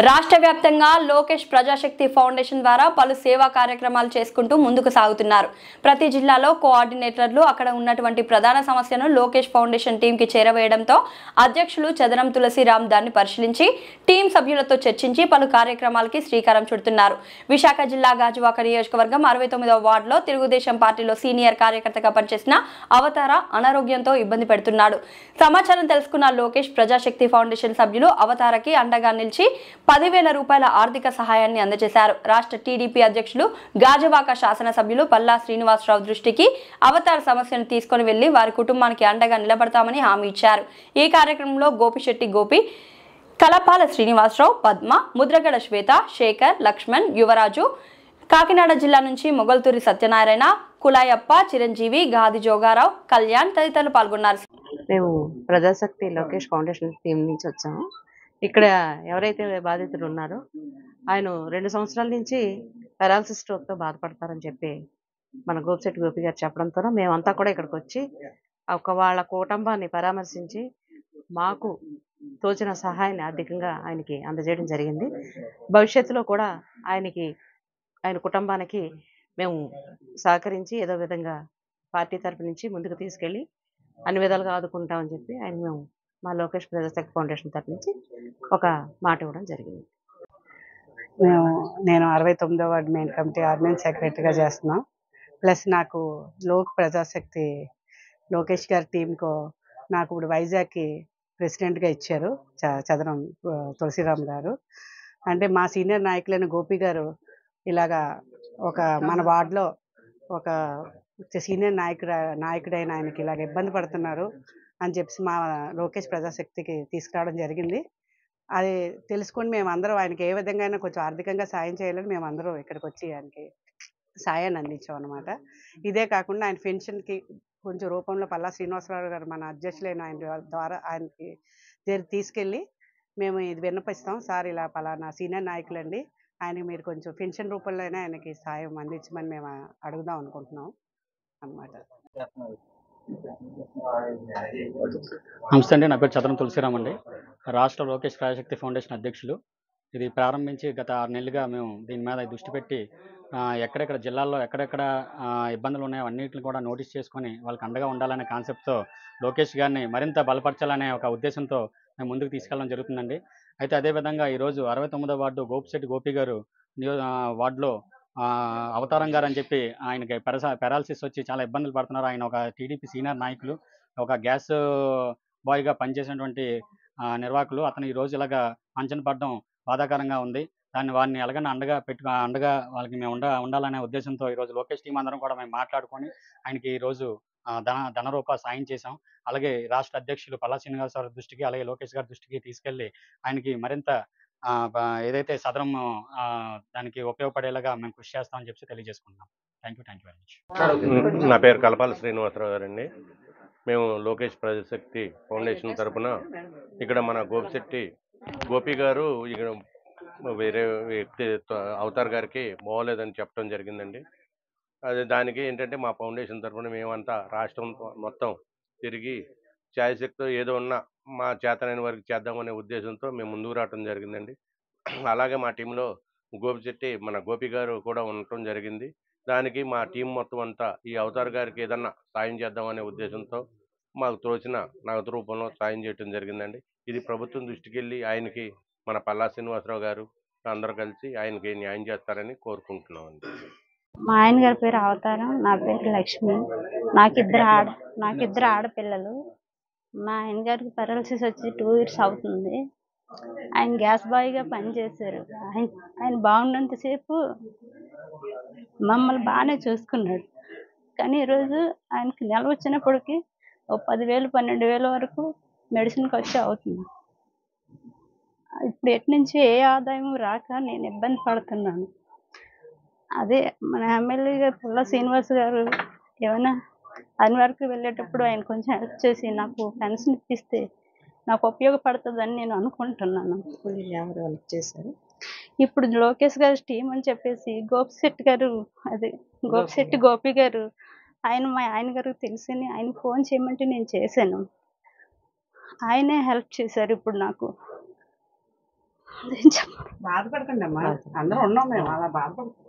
రాష్ట్ర వ్యాప్తంగా లోకేష్ ప్రజాశక్తి ఫౌండేషన్ ద్వారా పలు సేవా కార్యక్రమాలు చేసుకుంటూ ముందుకు సాగుతున్నారు. ప్రతి జిల్లాలో కోఆర్డినేటర్లు అక్కడ ఉన్నటువంటి ప్రధాన సమస్యను లోకేష్ ఫౌండేషన్ టీంకి చేరవేయడంతో అధ్యక్షులు చదరం తులసిరామ్ దాన్ని పరిశీలించి టీం సభ్యులతో చర్చించి పలు కార్యక్రమాలకి శ్రీకారం చుడుతున్నారు. విశాఖ జిల్లా గాజువాక నియోజకవర్గం 69వ వార్డులో తెలుగుదేశం పార్టీలో సీనియర్ కార్యకర్తగా పనిచేసిన అవతార అనారోగ్యంతో ఇబ్బంది పెడుతున్నాడు. సమాచారం తెలుసుకున్న లోకేష్ ప్రజాశక్తి ఫౌండేషన్ సభ్యులు అవతారకి అండగా నిలిచి 10,000 రూపాయల ఆర్థిక సహాయాన్ని అందజేశారు. రాష్ట్ర టీడీపీ అధ్యక్షులు గాజువాక శాసనసభ్యులు పల్లా శ్రీనివాసరావు దృష్టికి అవతార సమస్యను తీసుకుని వెళ్లి వారి కుటుంబానికి అండగా నిలబడతామని హామీ ఇచ్చారు. ఈ కార్యక్రమంలో గోపిశెట్టి గోపి, కలపాల శ్రీనివాసరావు, పద్మ, ముద్రగడ శ్వేత, శేఖర్, లక్ష్మణ్, యువరాజు, కాకినాడ జిల్లా నుంచి మొగల్తూరి సత్యనారాయణ, కులాయప్ప, చిరంజీవి, గాది జోగారావు, కళ్యాణ్ తదితరులు పాల్గొన్నారు. మేము ప్రజాశక్తి లోకేష్ ఫౌండేషన్ టీం నుంచి వచ్చాము. ఇక్కడ ఎవరైతే బాధితులు ఉన్నారో ఆయన 2 సంవత్సరాల నుంచి పెరాలసిస్ స్ట్రోక్తో బాధపడతారని చెప్పి మన గోపిశెట్టి గోపి గారు చెప్పడంతో మేమంతా కూడా ఇక్కడికి వచ్చి వాళ్ళ కుటుంబాన్ని పరామర్శించి మాకు తోచిన సహాయాన్ని ఆర్థికంగా ఆయనకి అందజేయడం జరిగింది. భవిష్యత్తులో కూడా ఆయన కుటుంబానికి మేము సహకరించి ఏదో విధంగా పార్టీ తరపు నుంచి ముందుకు తీసుకెళ్ళి అన్ని విధాలుగా ఆదుకుంటామని చెప్పి మేము మా లోకేష్ ప్రజాశక్తి ఫౌండేషన్ తరపు నుంచి ఒక మాట ఇవ్వడం జరిగింది. నేను 69వ వార్డు మెయిన్ కమిటీ ఆర్గనైజ్ సెక్రటరీగా చేస్తున్నాం. ప్లస్ నాకు ప్రజాశక్తి లోకేష్ గారి టీంకు నాకు ఇప్పుడు వైజాగ్కి ప్రెసిడెంట్గా ఇచ్చారు చదరం తులసిరామ్ గారు. అంటే మా సీనియర్ నాయకులైన గోపి గారు ఇలాగా మన వార్డులో ఒక సీనియర్ నాయకుడైన ఆయనకి ఇలాగ ఇబ్బంది పడుతున్నారు అని చెప్పి మా లోకేష్ ప్రజాశక్తికి తీసుకురావడం జరిగింది. అది తెలుసుకొని మేమందరం ఆయనకి ఏ విధంగా అయినా కొంచెం ఆర్థికంగా సాయం చేయాలని మేమందరం ఇక్కడికి వచ్చి ఆయనకి సాయాన్ని అందించాం అనమాట. ఇదే కాకుండా ఆయన పెన్షన్కి కొంచెం రూపంలో పల్లా శ్రీనివాసరావు గారు మన అధ్యక్షులైన ఆయన ద్వారా ఆయనకి తీసుకెళ్ళి మేము ఇది విన్నపిస్తాం, సార్ ఇలా పలానా సీనియర్ నాయకులండి, ఆయనకి మీరు కొంచెం పెన్షన్ రూపంలో అయినా ఆయనకి సాయం అందించమని మేము అడుగుదాం అనుకుంటున్నాం అన్నమాట. నమస్తే అండి, నా పేరు చదరం తులసిరామ్ అండి. రాష్ట్ర లోకేష్ ప్రజాశక్తి ఫౌండేషన్ అధ్యక్షులు. ఇది ప్రారంభించి గత 6 నెలలుగా మేము దీని మీద దృష్టి పెట్టి ఎక్కడెక్కడ జిల్లాల్లో ఎక్కడెక్కడ ఇబ్బందులు ఉన్నాయో అన్నింటిని కూడా నోటీస్ చేసుకొని వాళ్ళకి అండగా ఉండాలనే కాన్సెప్ట్తో లోకేష్ గారిని మరింత బలపరచాలనే ఒక ఉద్దేశంతో మేము ముందుకు తీసుకెళ్ళడం జరుగుతుందండి. అయితే అదేవిధంగా ఈరోజు 69వ వార్డు గోపిశెట్టి గోపి గారు వార్డులో అవతారం గారు అని చెప్పి ఆయనకి పెరాలసిస్ వచ్చి చాలా ఇబ్బందులు పడుతున్నారు. ఆయన ఒక టీడీపీ సీనియర్ నాయకులు, ఒక గ్యాస్ బాయ్గా పనిచేసినటువంటి నిర్వాహకులు. అతను ఈరోజు ఇలాగా అంచనా పడడం బాధాకరంగా ఉంది. వారిని ఎలాగైనా అండగా వాళ్ళకి మేము ఉండాలనే ఉద్దేశంతో ఈరోజు లోకేష్ టీం అందరం కూడా మేము మాట్లాడుకొని ఆయనకి ఈరోజు ధనరూప సాయం చేశాం. అలాగే రాష్ట్ర అధ్యక్షులు పల్లా శ్రీనివాసరావు దృష్టికి, అలాగే లోకేష్ గారి దృష్టికి తీసుకెళ్లి ఆయనకి మరింత ఏదైతే సదరం దానికి ఉపయోగపడేలాగా మేము కృషి చేస్తామని చెప్పి తెలియజేసుకుంటున్నాం. Thank you very much. నా పేరు కలపాల శ్రీనివాసరావు గారండి. మేము లోకేష్ ప్రజాశక్తి ఫౌండేషన్ తరఫున ఇక్కడ మన గోపిశెట్టి గోపి గారు ఇక్కడ వేరే వ్యక్తి అవతార్ గారికి బాగోలేదని చెప్పడం జరిగిందండి. అది దానికి ఏంటంటే మా ఫౌండేషన్ తరఫున మేమంతా రాష్ట్రం మొత్తం తిరిగి ఛాయశక్తితో ఏదో ఉన్నా మా చేతనైన వారికి చేద్దామనే ఉద్దేశంతో మేము ముందుకు రావడం జరిగిందండి. అలాగే మా టీంలో గోపిశెట్టి మన గోపి గారు కూడా ఉండటం జరిగింది. దానికి మా టీం మొత్తం అంతా ఈ అవతార్ గారికి ఏదన్నా సాయం చేద్దామనే ఉద్దేశంతో మాకు తోచిన నగదు రూపంలో సాయం చేయడం జరిగిందండి. ఇది ప్రభుత్వం దృష్టికి వెళ్ళి ఆయనకి మన పల్లా శ్రీనివాసరావు గారు అందరూ కలిసి ఆయనకి న్యాయం చేస్తారని కోరుకుంటున్నామండి. మా ఆయన గారి పేరు అవతారం, నా పేరు లక్ష్మి. నాకిద్దరు ఆడపిల్లలు. మా ఆయన గారికి పెరాలసిస్ వచ్చి 2 years అవుతుంది. ఆయన గ్యాస్ బాయ్గా పనిచేశారు. ఆయన బాగున్నంతసేపు మమ్మల్ని బాగానే చూసుకున్నాడు. కానీ ఈరోజు ఆయనకి నెల వచ్చినప్పటికీ 10,000 12,000 వరకు మెడిసిన్ ఖర్చు అవుతుంది. ఇప్పుడు నుంచి ఏ ఆదాయం రాక నేను ఇబ్బంది పడుతున్నాను. అదే మన ఎమ్మెల్యే గారు పల్లా శ్రీనివాస్ గారు ఏమైనా ఆయన వరకు వెళ్ళేటప్పుడు ఆయన కొంచెం హెల్ప్ చేసి నాకు పెన్షన్ ఇప్పిస్తే నాకు ఉపయోగపడుతుందని నేను అనుకుంటున్నాను. ఎవరు హెల్ప్ చేశారు? ఇప్పుడు లోకేష్ గారి టీం అని చెప్పేసి గోపిశెట్టి గోపి గారు మా ఆయన గారికి తెలిసని ఆయన ఫోన్ చేయమంటే నేను చేశాను. ఆయనే హెల్ప్ చేశారు ఇప్పుడు నాకు. బాధపడకండి అమ్మా, అందరూ ఉన్నాం మేము, అలా బాధపడకండి.